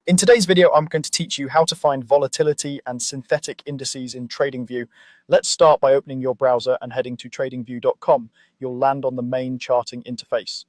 In today's video, I'm going to teach you how to find volatility and synthetic indices in TradingView. Let's start by opening your browser and heading to tradingview.com. You'll land on the main charting interface.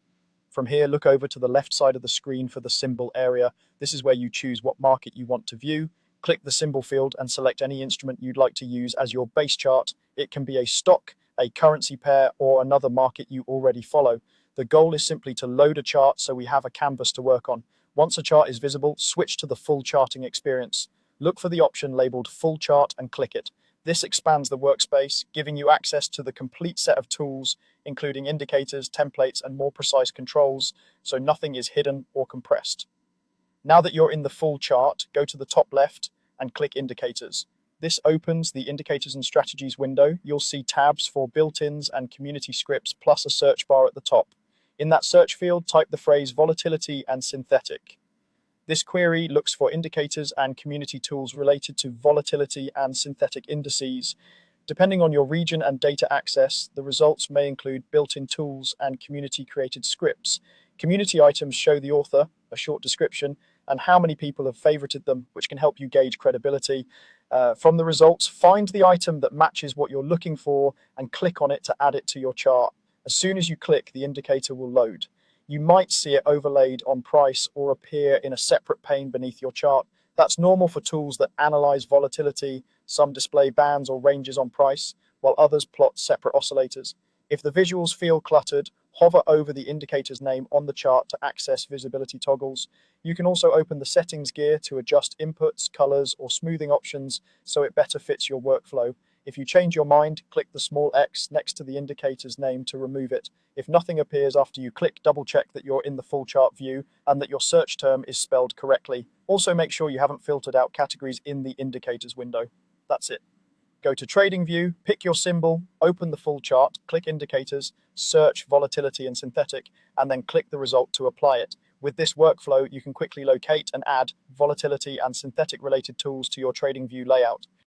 From here, look over to the left side of the screen for the symbol area. This is where you choose what market you want to view. Click the symbol field and select any instrument you'd like to use as your base chart. It can be a stock, a currency pair, or another market you already follow. The goal is simply to load a chart so we have a canvas to work on. Once a chart is visible, switch to the full charting experience. Look for the option labeled Full Chart and click it. This expands the workspace, giving you access to the complete set of tools, including indicators, templates, and more precise controls, so nothing is hidden or compressed. Now that you're in the full chart, go to the top left and click Indicators. This opens the Indicators and Strategies window. You'll see tabs for built-ins and community scripts, plus a search bar at the top. In that search field, type the phrase volatility and synthetic. This query looks for indicators and community tools related to volatility and synthetic indices. Depending on your region and data access, the results may include built-in tools and community-created scripts. Community items show the author, a short description, and how many people have favorited them, which can help you gauge credibility. From the results, find the item that matches what you're looking for and click on it to add it to your chart. As soon as you click, the indicator will load. You might see it overlaid on price or appear in a separate pane beneath your chart. That's normal for tools that analyze volatility. Some display bands or ranges on price, while others plot separate oscillators. If the visuals feel cluttered, hover over the indicator's name on the chart to access visibility toggles. You can also open the settings gear to adjust inputs, colors, or smoothing options so it better fits your workflow. If you change your mind, click the small X next to the indicator's name to remove it. If nothing appears after you click, double check that you're in the full chart view and that your search term is spelled correctly. Also make sure you haven't filtered out categories in the indicators window. That's it. Go to TradingView, pick your symbol, open the full chart, click Indicators, search Volatility and Synthetic, and then click the result to apply it. With this workflow, you can quickly locate and add volatility and synthetic related tools to your TradingView layout.